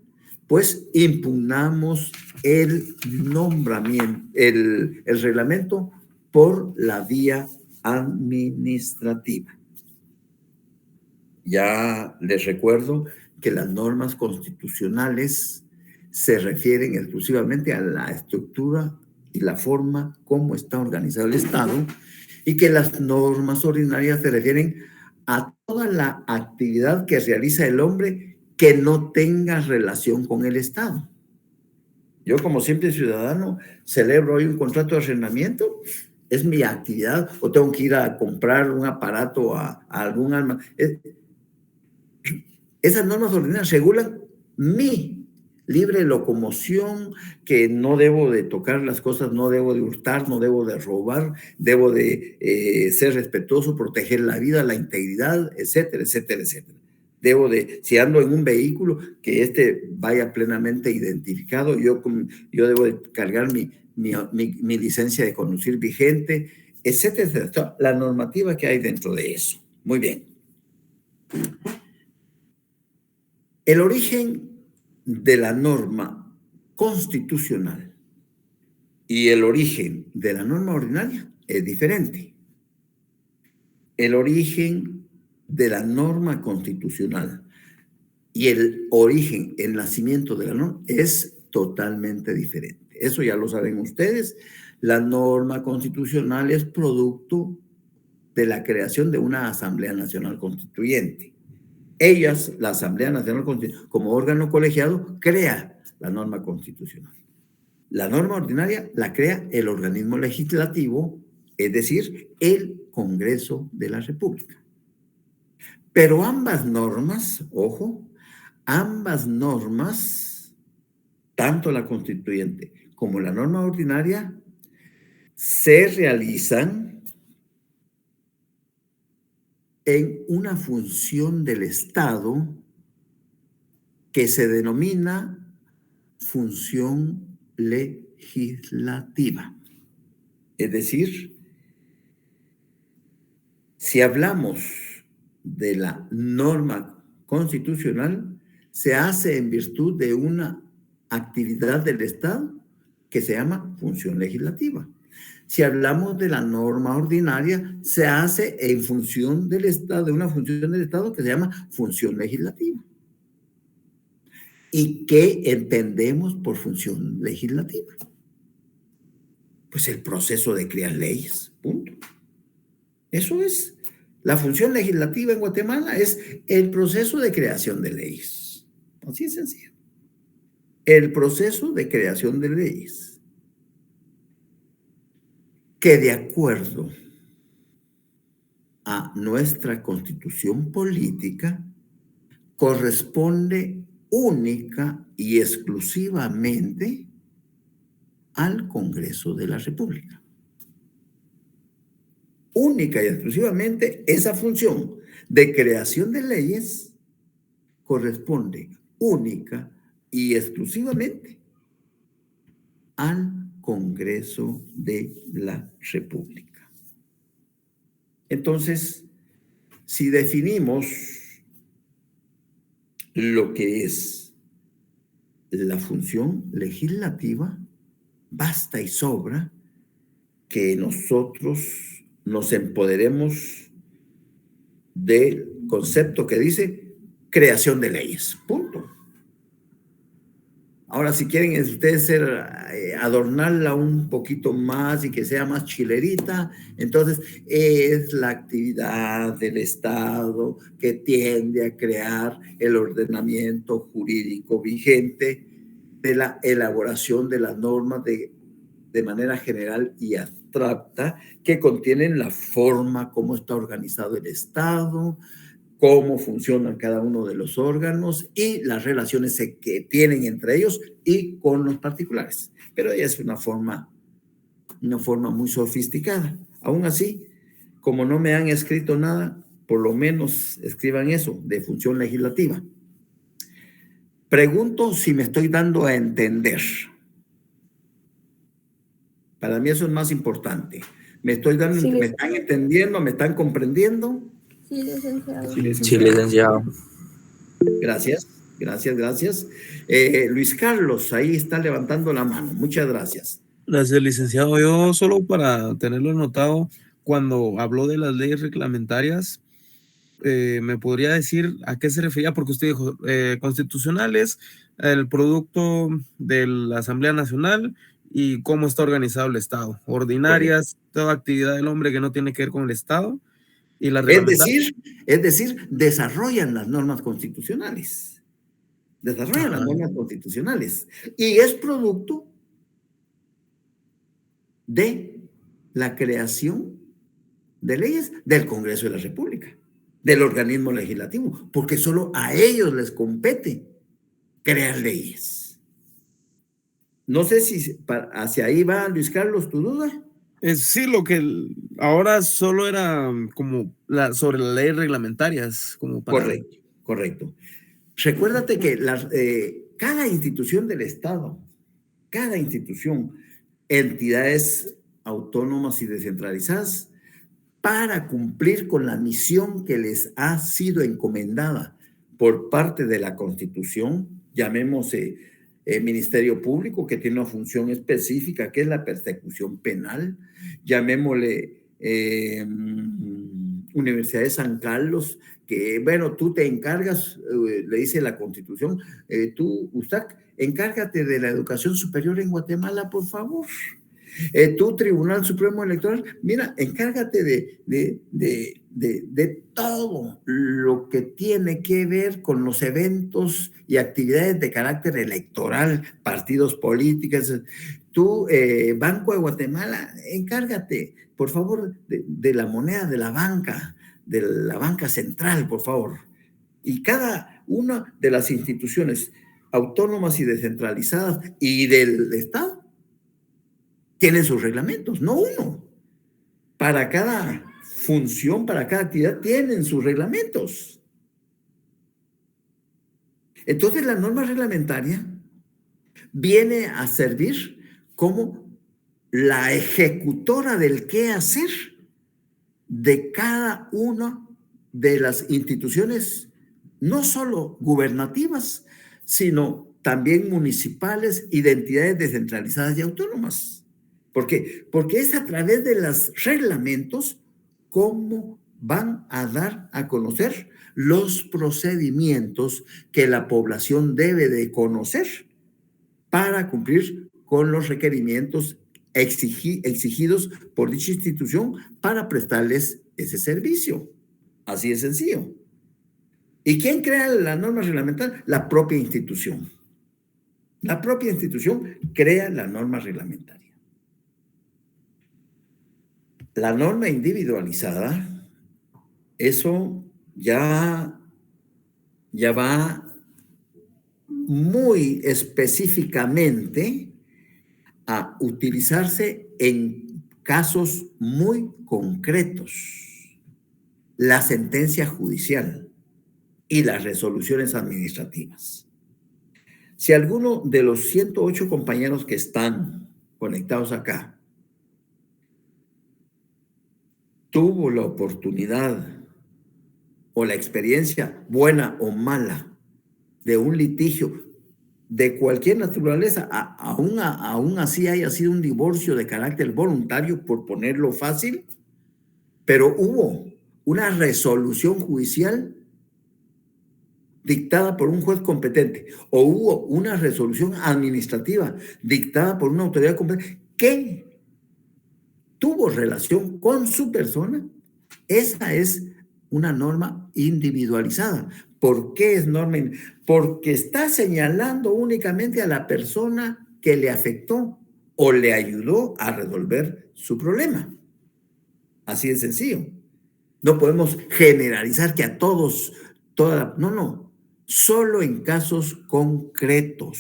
pues impugnamos el nombramiento, el reglamento por la vía administrativa. Ya les recuerdo que las normas constitucionales se refieren exclusivamente a la estructura y la forma como está organizado el Estado, y que las normas ordinarias se refieren a toda la actividad que realiza el hombre que no tenga relación con el Estado. Yo, como simple ciudadano, celebro hoy un contrato de arrendamiento, es mi actividad, o tengo que ir a comprar un aparato a algún alma. Esas normas ordinarias regulan mi libre locomoción, que no debo de tocar las cosas, no debo de hurtar, no debo de robar, debo de ser respetuoso, proteger la vida, la integridad, etcétera, etcétera, etcétera. Debo de, si ando en un vehículo, que este vaya plenamente identificado, yo debo de cargar mi licencia de conducir vigente, etcétera, etcétera. La normativa que hay dentro de eso. Muy bien. El origen de la norma constitucional y el origen de la norma ordinaria es diferente. El origen de la norma constitucional y el origen, el nacimiento de la norma es totalmente diferente. Eso ya lo saben ustedes. La norma constitucional es producto de la creación de una Asamblea Nacional Constituyente. Ellas, la Asamblea Nacional Constituyente, como órgano colegiado, crea la norma constitucional. La norma ordinaria la crea el organismo legislativo, es decir, el Congreso de la República. Pero ambas normas, ojo, ambas normas, tanto la constituyente como la norma ordinaria, se realizan en una función del Estado que se denomina función legislativa. Es decir, si hablamos de la norma constitucional, se hace en virtud de una actividad del Estado que se llama función legislativa. Si hablamos de la norma ordinaria, se hace en función del Estado, de una función del Estado que se llama función legislativa. ¿Y qué entendemos por función legislativa? Pues el proceso de crear leyes, punto. Eso es. La función legislativa en Guatemala es el proceso de creación de leyes. Así es sencillo. El proceso de creación de leyes que de acuerdo a nuestra constitución política corresponde única y exclusivamente al Congreso de la República. Única y exclusivamente esa función de creación de leyes corresponde única y exclusivamente al Congreso de la República. Entonces, si definimos lo que es la función legislativa, basta y sobra que nosotros nos empoderemos del concepto que dice creación de leyes, punto. Ahora, si quieren ustedes adornarla un poquito más y que sea más chilerita, entonces es la actividad del Estado que tiende a crear el ordenamiento jurídico vigente de la elaboración de las normas de manera general y abstracta que contienen la forma, cómo está organizado el Estado, cómo funcionan cada uno de los órganos y las relaciones que tienen entre ellos y con los particulares. Pero ya es una forma muy sofisticada. Aún así, como no me han escrito nada, por lo menos escriban eso, de función legislativa. Pregunto si me estoy dando a entender. Para mí eso es más importante. ¿Me están entendiendo? ¿Me están comprendiendo? Sí, licenciado. Sí, licenciado. Gracias. Luis Carlos, ahí está levantando la mano. Muchas gracias. Gracias, licenciado. Yo solo para tenerlo anotado, cuando habló de las leyes reglamentarias, ¿me podría decir a qué se refería? Porque usted dijo constitucionales, el producto de la Asamblea Nacional y cómo está organizado el Estado. Ordinarias, toda actividad del hombre que no tiene que ver con el Estado. Y la es decir, desarrollan las normas constitucionales. Las normas constitucionales. Y es producto de la creación de leyes del Congreso de la República, del organismo legislativo, porque solo a ellos les compete crear leyes. No sé si hacia ahí va, Luis Carlos, tu duda. Sí, lo que ahora solo era como sobre las leyes reglamentarias. Como para... Correcto. Recuérdate que cada institución del Estado, cada institución, entidades autónomas y descentralizadas, para cumplir con la misión que les ha sido encomendada por parte de la Constitución, llamémosle Ministerio Público, que tiene una función específica, que es la persecución penal, llamémosle Universidad de San Carlos, que bueno, tú te encargas, le dice la Constitución, tú, USAC, encárgate de la educación superior en Guatemala, por favor. Tú, Tribunal Supremo Electoral, mira, encárgate de todo lo que tiene que ver con los eventos y actividades de carácter electoral, partidos políticos. Tú, Banco de Guatemala, encárgate, por favor, de la moneda de la banca central, por favor. Y cada una de las instituciones autónomas y descentralizadas y del Estado tienen sus reglamentos, no uno. Para cada función, para cada actividad, tienen sus reglamentos. Entonces, la norma reglamentaria viene a servir como la ejecutora del qué hacer de cada una de las instituciones, no solo gubernativas, sino también municipales y de entidades descentralizadas y autónomas. ¿Por qué? Porque es a través de los reglamentos cómo van a dar a conocer los procedimientos que la población debe de conocer para cumplir con los requerimientos exigidos por dicha institución para prestarles ese servicio. Así de sencillo. ¿Y quién crea la norma reglamentaria? La propia institución. La propia institución crea la norma reglamentaria. La norma individualizada, eso ya va muy específicamente a utilizarse en casos muy concretos. La sentencia judicial y las resoluciones administrativas. Si alguno de los 108 compañeros que están conectados acá tuvo la oportunidad o la experiencia, buena o mala, de un litigio de cualquier naturaleza, aún así haya sido un divorcio de carácter voluntario, por ponerlo fácil, pero hubo una resolución judicial dictada por un juez competente o hubo una resolución administrativa dictada por una autoridad competente que tuvo relación con su persona, esa es una norma individualizada. ¿Por qué es norma? Porque está señalando únicamente a la persona que le afectó o le ayudó a resolver su problema. Así de sencillo. No podemos generalizar que a todos, no. Solo en casos concretos.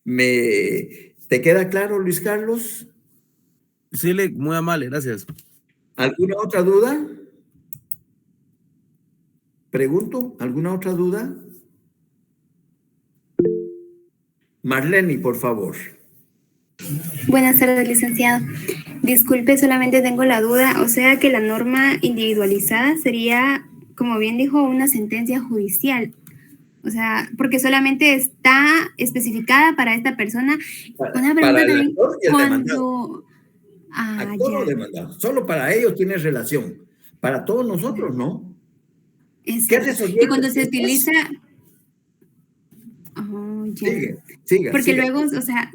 ¿Te queda claro, Luis Carlos? Sí, muy amable, gracias. ¿Alguna otra duda? Pregunto, ¿alguna otra duda? Marlene, por favor. Buenas tardes, licenciado. Disculpe, solamente tengo la duda, o sea que la norma individualizada sería, como bien dijo, una sentencia judicial. O sea, porque solamente está especificada para esta persona. Una pregunta para el también, actor y el cuando... actor o demandado. Solo para ellos tiene relación. Para todos nosotros, ¿no? Exacto. Y cuando se utiliza... Oh, ya. Sigue. Porque luego, o sea,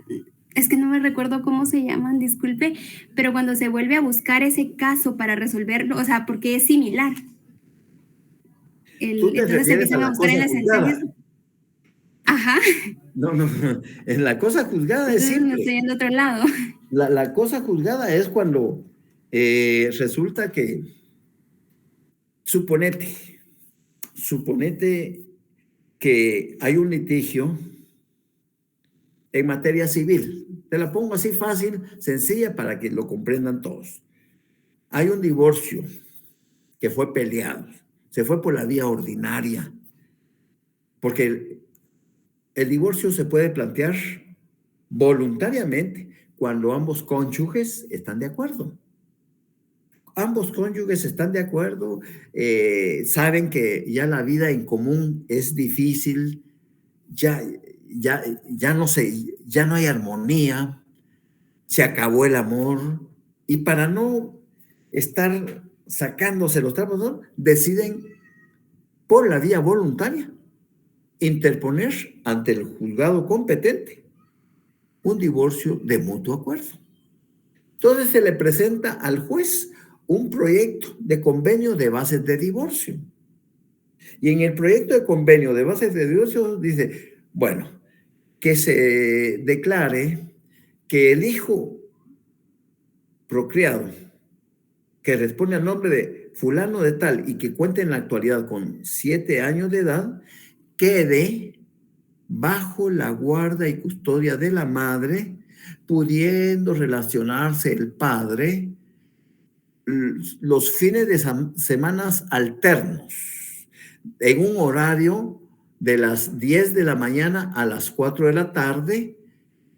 es que no me recuerdo cómo se llaman, disculpe, pero cuando se vuelve a buscar ese caso para resolverlo, o sea, porque es similar. Entonces se empiezan a buscar en las sentencias. Ajá. No. En la cosa juzgada es simple. No estoy yendo a otro lado. La cosa juzgada es cuando resulta que, suponete que hay un litigio en materia civil. Te la pongo así fácil, sencilla, para que lo comprendan todos. Hay un divorcio que fue peleado. Se fue por la vía ordinaria. Porque el divorcio se puede plantear voluntariamente cuando ambos cónyuges están de acuerdo. Ambos cónyuges están de acuerdo, saben que ya la vida en común es difícil, ya no hay armonía, se acabó el amor, y para no estar sacándose los trapos, ¿no?, deciden por la vía voluntaria interponer ante el juzgado competente un divorcio de mutuo acuerdo. Entonces se le presenta al juez un proyecto de convenio de bases de divorcio. Y en el proyecto de convenio de bases de divorcio dice, bueno, que se declare que el hijo procreado, que responde al nombre de fulano de tal y que cuente en la actualidad con 7 años de edad, quede bajo la guarda y custodia de la madre, pudiendo relacionarse el padre los fines de semanas alternos, en un horario de las 10 de la mañana a las 4 de la tarde,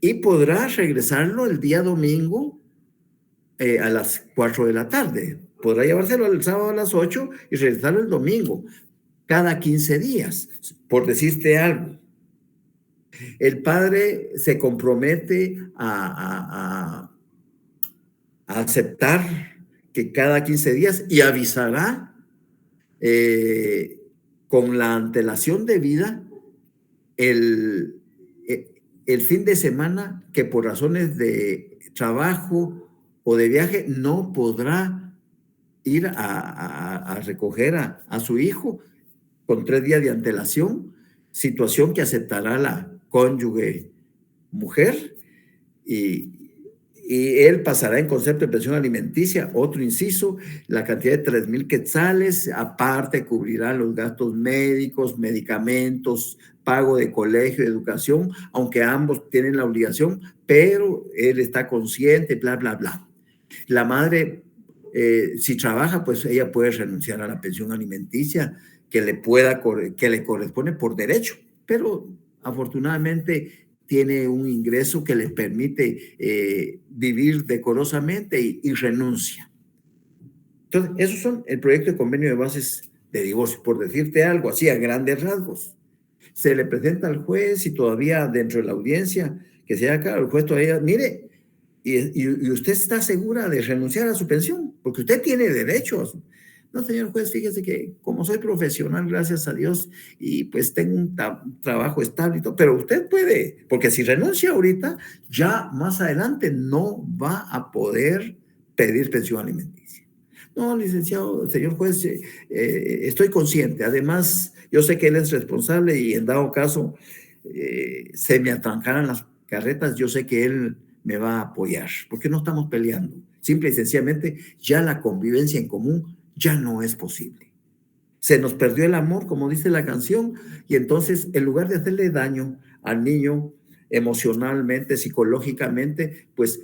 y podrá regresarlo el día domingo a las 4 de la tarde. Podrá llevárselo el sábado a las 8 y regresarlo el domingo, cada 15 días, por decirte algo. El padre se compromete a aceptar que cada 15 días y avisará con la antelación debida el fin de semana que por razones de trabajo o de viaje no podrá ir a recoger a su hijo con 3 días de antelación, situación que aceptará la cónyuge mujer, y él pasará en concepto de pensión alimenticia, otro inciso, la cantidad de 3,000 quetzales, aparte cubrirá los gastos médicos, medicamentos, pago de colegio, educación, aunque ambos tienen la obligación, pero él está consciente, bla, bla, bla. La madre, si trabaja, pues ella puede renunciar a la pensión alimenticia que le corresponde por derecho, pero afortunadamente tiene un ingreso que le permite vivir decorosamente y renuncia. Entonces, esos son el proyecto de convenio de bases de divorcio, por decirte algo así a grandes rasgos. Se le presenta al juez y todavía dentro de la audiencia que se haga claro, el juez todavía, mire, y usted está segura de renunciar a su pensión, porque usted tiene derecho a su... No, señor juez, fíjese que como soy profesional, gracias a Dios, y pues tengo un trabajo estable y todo, pero usted puede, porque si renuncia ahorita, ya más adelante no va a poder pedir pensión alimenticia. No, licenciado, señor juez, estoy consciente. Además, yo sé que él es responsable y en dado caso se me atrancaran las carretas, yo sé que él me va a apoyar, porque no estamos peleando. Simple y sencillamente, ya la convivencia en común ya no es posible. Se nos perdió el amor, como dice la canción, y entonces, en lugar de hacerle daño al niño emocionalmente, psicológicamente, pues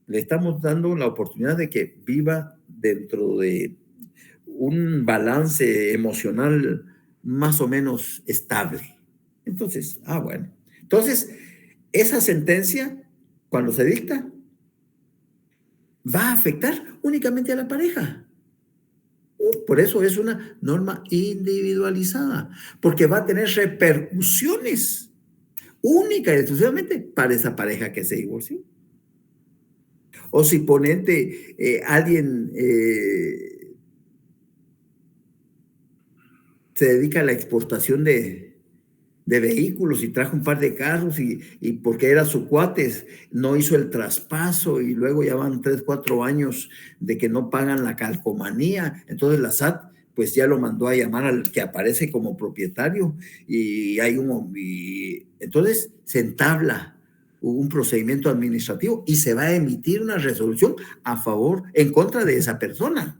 le estamos dando la oportunidad de que viva dentro de un balance emocional más o menos estable. Entonces, bueno. Entonces, esa sentencia, cuando se dicta, va a afectar únicamente a la pareja. Por eso es una norma individualizada, porque va a tener repercusiones únicas y exclusivamente para esa pareja que se divorció. O si ponente alguien se dedica a la exportación de vehículos y trajo un par de carros y porque era su cuates, no hizo el traspaso y luego ya van 3, 4 años de que no pagan la calcomanía. Entonces la SAT pues ya lo mandó a llamar al que aparece como propietario y entonces se entabla un procedimiento administrativo y se va a emitir una resolución en contra de esa persona.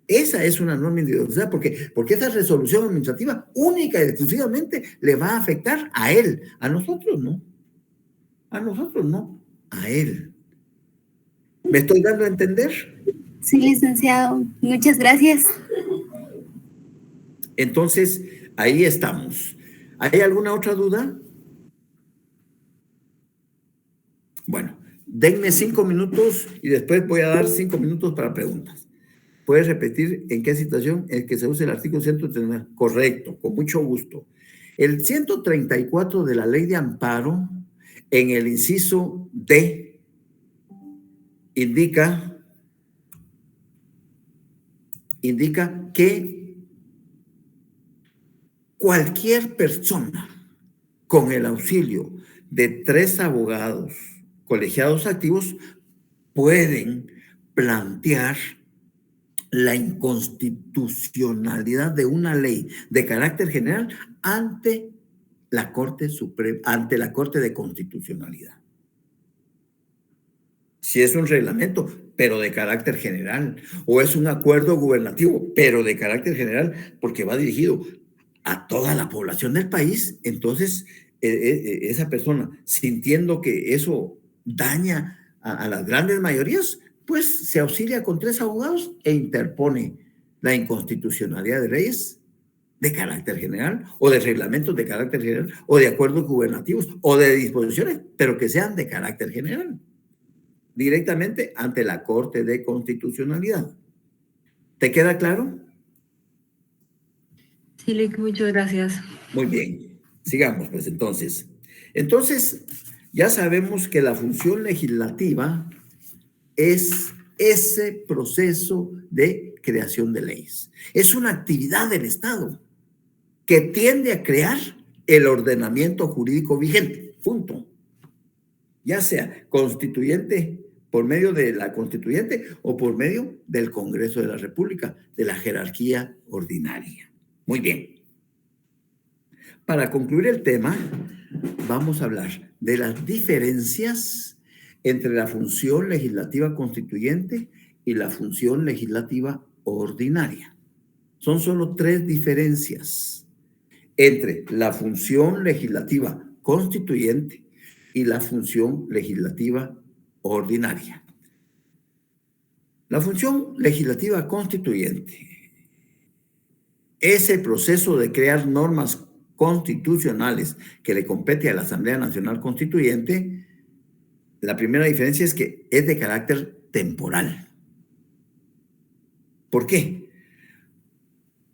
Esa es una norma individualizada porque esa resolución administrativa única y exclusivamente le va a afectar a él. A nosotros no. A nosotros no. A él. ¿Me estoy dando a entender? Sí, licenciado. Muchas gracias. Entonces, ahí estamos. ¿Hay alguna otra duda? Bueno, denme 5 minutos y después voy a dar 5 minutos para preguntas. ¿Puedes repetir en qué situación en que se usa el artículo 139? Correcto, con mucho gusto. El 134 de la Ley de Amparo, en el inciso D, indica que cualquier persona con el auxilio de 3 abogados colegiados activos pueden plantear la inconstitucionalidad de una ley de carácter general ante la Corte Suprema, ante la Corte de Constitucionalidad. Si es un reglamento, pero de carácter general, o es un acuerdo gubernativo, pero de carácter general, porque va dirigido a toda la población del país, entonces esa persona, sintiendo que eso daña a las grandes mayorías, pues se auxilia con 3 abogados e interpone la inconstitucionalidad de leyes de carácter general, o de reglamentos de carácter general, o de acuerdos gubernativos, o de disposiciones, pero que sean de carácter general, directamente ante la Corte de Constitucionalidad. ¿Te queda claro? Sí, Lick, muchas gracias. Muy bien, sigamos pues entonces. Entonces, ya sabemos que la función legislativa es ese proceso de creación de leyes. Es una actividad del Estado que tiende a crear el ordenamiento jurídico vigente, punto. Ya sea constituyente, por medio de la constituyente o por medio del Congreso de la República, de la jerarquía ordinaria. Muy bien. Para concluir el tema, vamos a hablar de las diferencias entre la función legislativa constituyente y la función legislativa ordinaria. Son solo 3 diferencias entre la función legislativa constituyente y la función legislativa ordinaria. La función legislativa constituyente, ese proceso de crear normas constitucionales que le compete a la Asamblea Nacional Constituyente, la primera diferencia es que es de carácter temporal. ¿Por qué?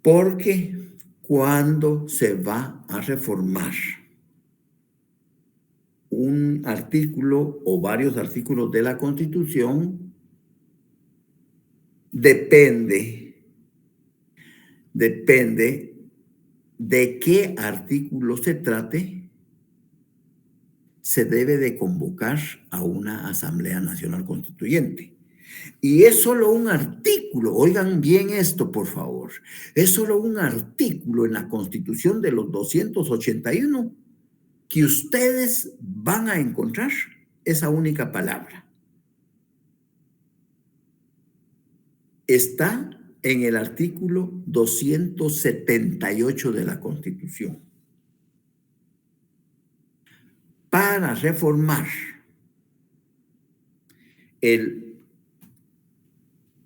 Porque cuando se va a reformar un artículo o varios artículos de la Constitución, depende de qué artículo se trate, se debe de convocar a una Asamblea Nacional Constituyente. Y es solo un artículo, oigan bien esto por favor, es solo un artículo en la Constitución de los 281 que ustedes van a encontrar esa única palabra. Está en el artículo 278 de la Constitución. Para reformar el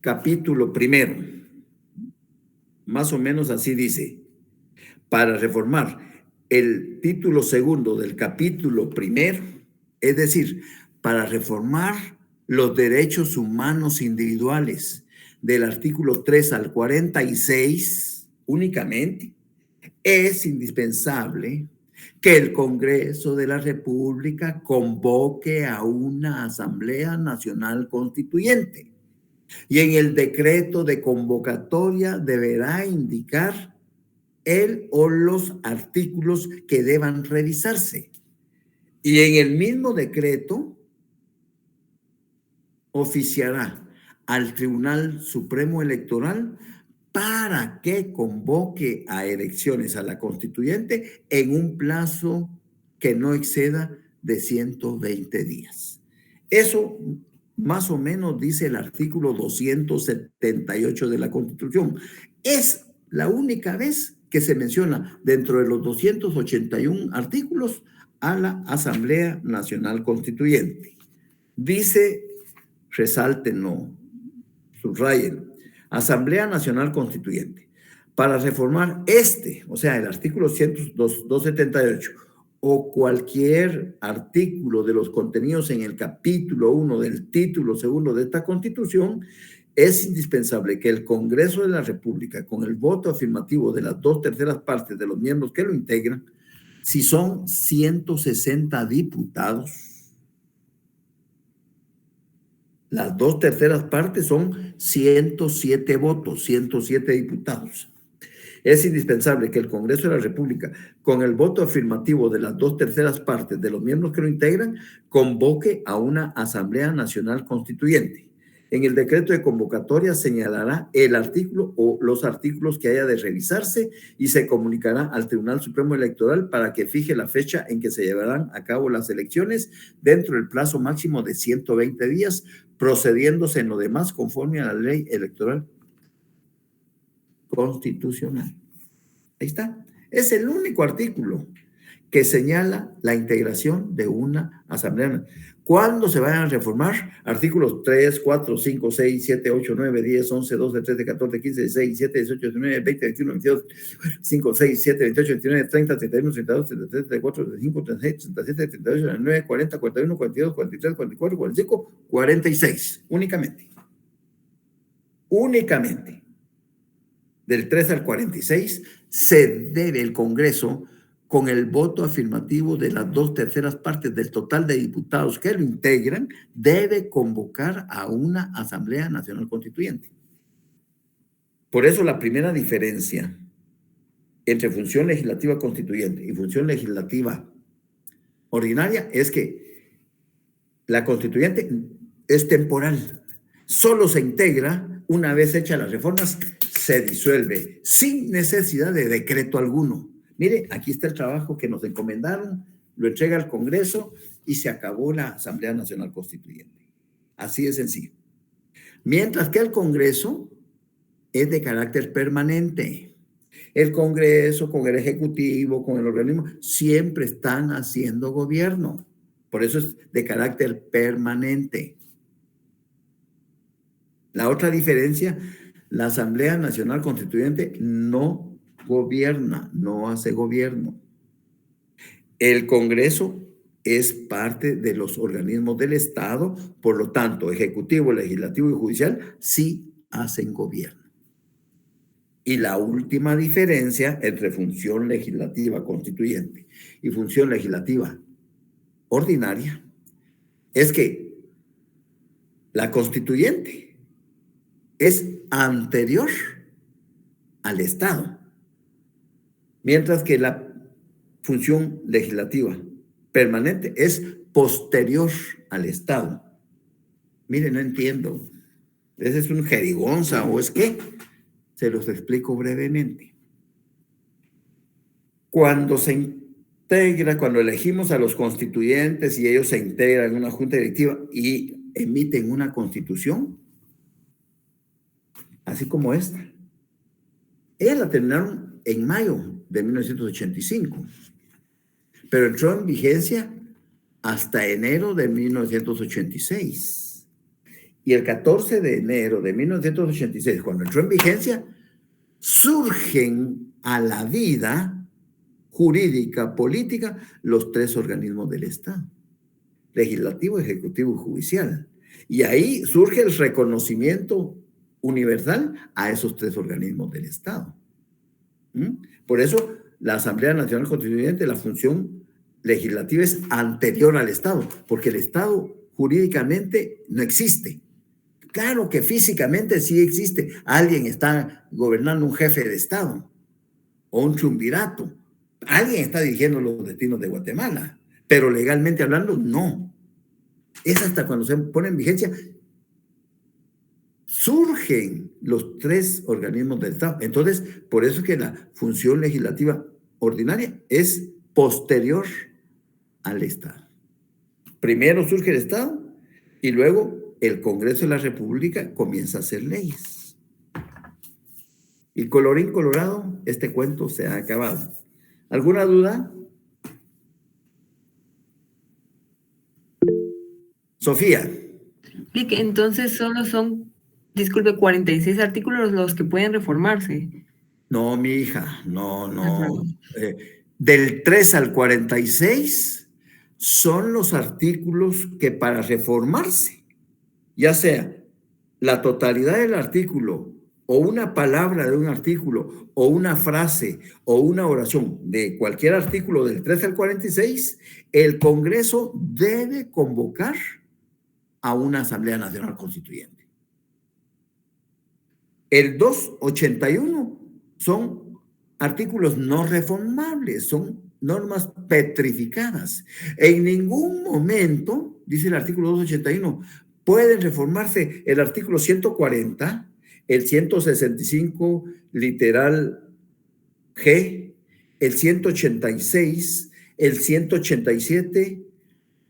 capítulo primero, más o menos así dice, para reformar el título segundo del capítulo primero, es decir, para reformar los derechos humanos individuales del artículo 3 al 46 únicamente, es indispensable que el Congreso de la República convoque a una Asamblea Nacional Constituyente. Y en el decreto de convocatoria deberá indicar el o los artículos que deban revisarse. Y en el mismo decreto oficiará al Tribunal Supremo Electoral para que convoque a elecciones a la constituyente en un plazo que no exceda de 120 días. Eso más o menos dice el artículo 278 de la Constitución. Es la única vez que se menciona dentro de los 281 artículos a la Asamblea Nacional Constituyente. Dice, resáltenlo, subrayen, Asamblea Nacional Constituyente, para reformar o sea, el artículo 278 o cualquier artículo de los contenidos en el capítulo 1 del título segundo de esta Constitución, es indispensable que el Congreso de la República, con el voto afirmativo de las 2/3 partes de los miembros que lo integran, si son 160 diputados, las 2/3 partes son 107 votos, 107 diputados. Es indispensable que el Congreso de la República, con el voto afirmativo de las 2/3 partes de los miembros que lo integran, convoque a una Asamblea Nacional Constituyente. En el decreto de convocatoria señalará el artículo o los artículos que haya de revisarse y se comunicará al Tribunal Supremo Electoral para que fije la fecha en que se llevarán a cabo las elecciones dentro del plazo máximo de 120 días, procediéndose en lo demás conforme a la ley electoral constitucional. Ahí está. Es el único artículo que señala la integración de una asamblea. ¿Cuándo se vayan a reformar? Artículos 3, 4, 5, 6, 7, 8, 9, 10, 11, 12, 13, 14, 15, 16, 17, 18, 19, 20, 21, 22, 5, 6, 7, 28, 29, 30, 31, 32, 33, 34, 35, 36, 37, 38, 39, 40, 41, 42, 43, 44, 45, 46. Únicamente. Únicamente. Del 3 al 46 se debe el Congreso, con el voto afirmativo de las 2/3 partes del total de diputados que lo integran, debe convocar a una Asamblea Nacional Constituyente. Por eso la primera diferencia entre función legislativa constituyente y función legislativa ordinaria es que la constituyente es temporal, solo se integra una vez hechas las reformas, se disuelve sin necesidad de decreto alguno. Mire, aquí está el trabajo que nos encomendaron, lo entrega al Congreso y se acabó la Asamblea Nacional Constituyente. Así de sencillo. Mientras que el Congreso es de carácter permanente. El Congreso con el Ejecutivo, con el organismo, siempre están haciendo gobierno. Por eso es de carácter permanente. La otra diferencia, la Asamblea Nacional Constituyente no gobierna, no hace gobierno. El Congreso es parte de los organismos del Estado, por lo tanto, Ejecutivo, Legislativo y Judicial sí hacen gobierno. Y la última diferencia entre función legislativa constituyente y función legislativa ordinaria es que la constituyente es anterior al Estado, mientras que la función legislativa permanente es posterior al Estado. Mire, no entiendo. ¿Ese es un jerigonza o es qué? Se los explico brevemente. Cuando se integra, cuando elegimos a los constituyentes y ellos se integran en una junta directiva y emiten una constitución, así como esta, ellas la terminaron en mayo de 1985, pero entró en vigencia hasta enero de 1986. Y el 14 de enero de 1986, cuando entró en vigencia, surgen a la vida jurídica, política, los tres organismos del Estado: legislativo, ejecutivo y judicial. Y ahí surge el reconocimiento universal a esos tres organismos del Estado. Por eso, la Asamblea Nacional Constituyente, la función legislativa es anterior al Estado, porque el Estado jurídicamente no existe. Claro que físicamente sí existe. Alguien está gobernando, un jefe de Estado o un triunvirato. Alguien está dirigiendo los destinos de Guatemala, pero legalmente hablando, no. Es hasta cuando se pone en vigencia, surgen los tres organismos del Estado. Entonces, por eso es que la función legislativa ordinaria es posterior al Estado. Primero surge el Estado y luego el Congreso de la República comienza a hacer leyes. Y colorín colorado, este cuento se ha acabado. ¿Alguna duda? Sofía. Entonces solo son, disculpe, 46 artículos los que pueden reformarse. No, mi hija, no. Del 3 al 46 son los artículos que para reformarse, ya sea la totalidad del artículo o una palabra de un artículo o una frase o una oración de cualquier artículo del 3 al 46, el Congreso debe convocar a una Asamblea Nacional Constituyente. El 281 son artículos no reformables, son normas petrificadas. En ningún momento, dice el artículo 281, pueden reformarse el artículo 140, el 165 literal G, el 186, el 187,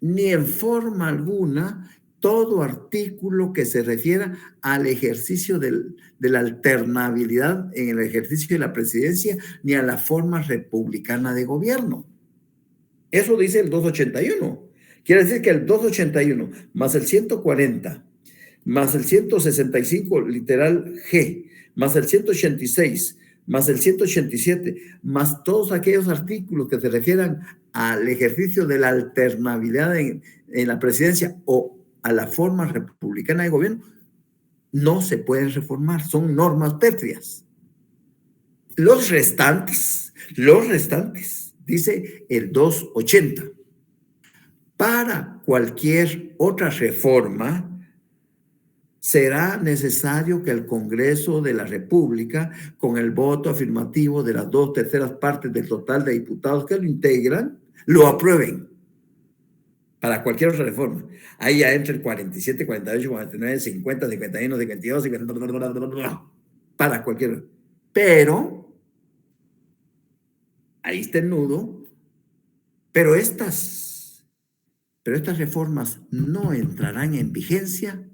ni en forma alguna todo artículo que se refiera al ejercicio de la alternabilidad en el ejercicio de la presidencia, ni a la forma republicana de gobierno. Eso dice el 281. Quiere decir que el 281 más el 140 más el 165 literal G más el 186 más el 187 más todos aquellos artículos que se refieran al ejercicio de la alternabilidad en la presidencia o a la forma republicana de gobierno, no se pueden reformar, son normas pétreas. Los restantes, dice el 280. Para cualquier otra reforma, será necesario que el Congreso de la República, con el voto afirmativo de las 2/3 partes del total de diputados que lo integran, lo aprueben. Para cualquier otra reforma. Ahí ya entra el 47, 48, 49, 50, 51, 52, 50, para cualquier. Pero, ahí está el nudo, pero estas reformas no entrarán en vigencia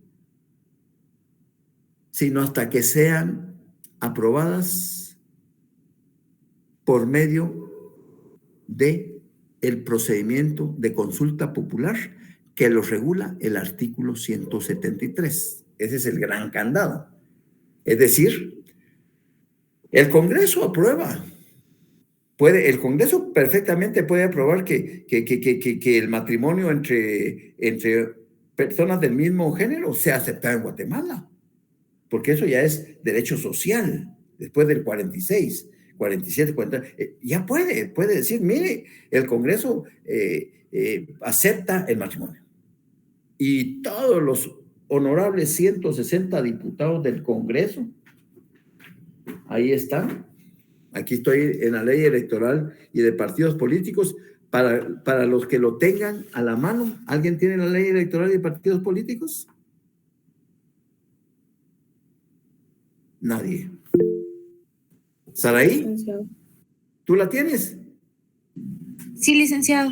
sino hasta que sean aprobadas por medio de el procedimiento de consulta popular que lo regula el artículo 173. Ese es el gran candado. Es decir, el Congreso aprueba. El Congreso perfectamente puede aprobar que el matrimonio entre personas del mismo género sea aceptado en Guatemala, porque eso ya es derecho social, después del 46. 47, 40, ya puede decir, mire, el Congreso acepta el matrimonio. Y todos los honorables 160 diputados del Congreso, ahí están. Aquí estoy en la ley electoral y de partidos políticos. Para los que lo tengan a la mano, ¿alguien tiene la ley electoral y de partidos políticos? Nadie. Saraí, ¿tú la tienes? Sí, licenciado.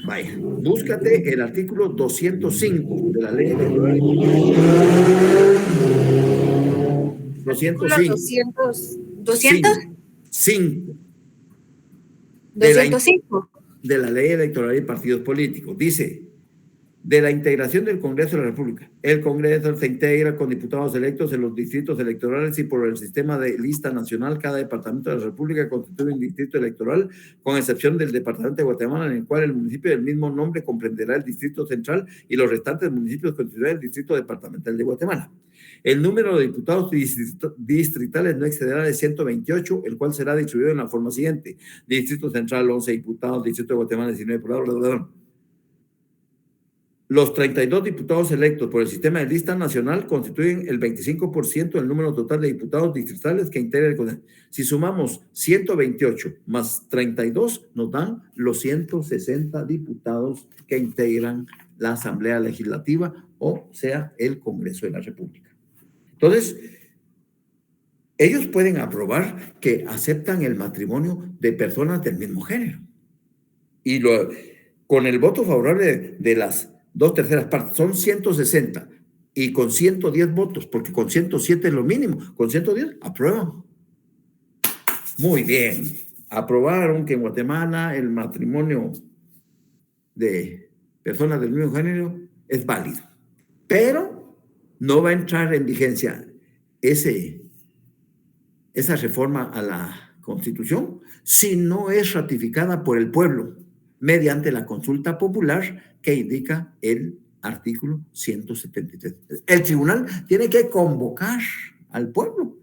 Vaya, búscate el artículo 205 de la ley electoral. 205. 5. 205. De la ley electoral y partidos políticos. Dice, de la integración del Congreso de la República. El Congreso se integra con diputados electos en los distritos electorales y por el sistema de lista nacional, cada departamento de la República constituye un distrito electoral, con excepción del departamento de Guatemala, en el cual el municipio del mismo nombre comprenderá el distrito central y los restantes municipios constituirán el distrito departamental de Guatemala. El número de diputados distritales no excederá de 128, el cual será distribuido en la forma siguiente. Distrito central, 11 diputados, distrito de Guatemala, 19 diputados, Los 32 diputados electos por el sistema de lista nacional constituyen el 25% del número total de diputados distritales que integra el Congreso. Si sumamos 128 más 32, nos dan los 160 diputados que integran la Asamblea Legislativa, o sea, el Congreso de la República. Entonces, ellos pueden aprobar que aceptan el matrimonio de personas del mismo género. Y con el voto favorable de las 2/3 partes, son 160, y con 110 votos, porque con 107 es lo mínimo, con 110 aprueban. Muy bien, aprobaron que en Guatemala el matrimonio de personas del mismo género es válido, pero no va a entrar en vigencia esa reforma a la Constitución si no es ratificada por el pueblo mediante la consulta popular que indica el artículo 173. El tribunal tiene que convocar al pueblo.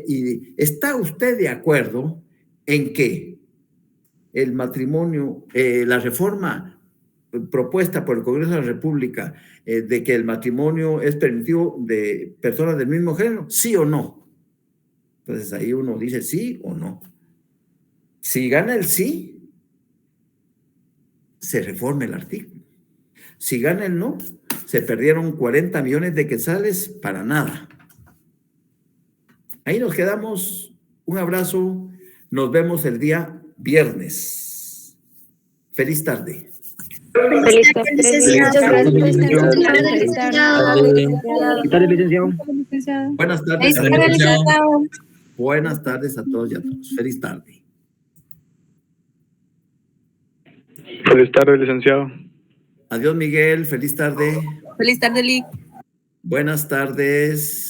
¿Y está usted de acuerdo en que el matrimonio, la reforma propuesta por el Congreso de la República de que el matrimonio es permitido de personas del mismo género, sí o no? Entonces ahí uno dice sí o no. Si gana el sí, se reforma el artículo. Si gana el no, Se perdieron 40 millones de quetzales para nada. Ahí nos quedamos. Un abrazo. Nos vemos el día viernes. Feliz tarde. Feliz tarde, licenciado. Buenas tardes. Buenas tardes a todos y a todos. Feliz tarde. Feliz tarde, licenciado. Adiós, Miguel. Feliz tarde. Feliz tarde, Lic. Buenas tardes.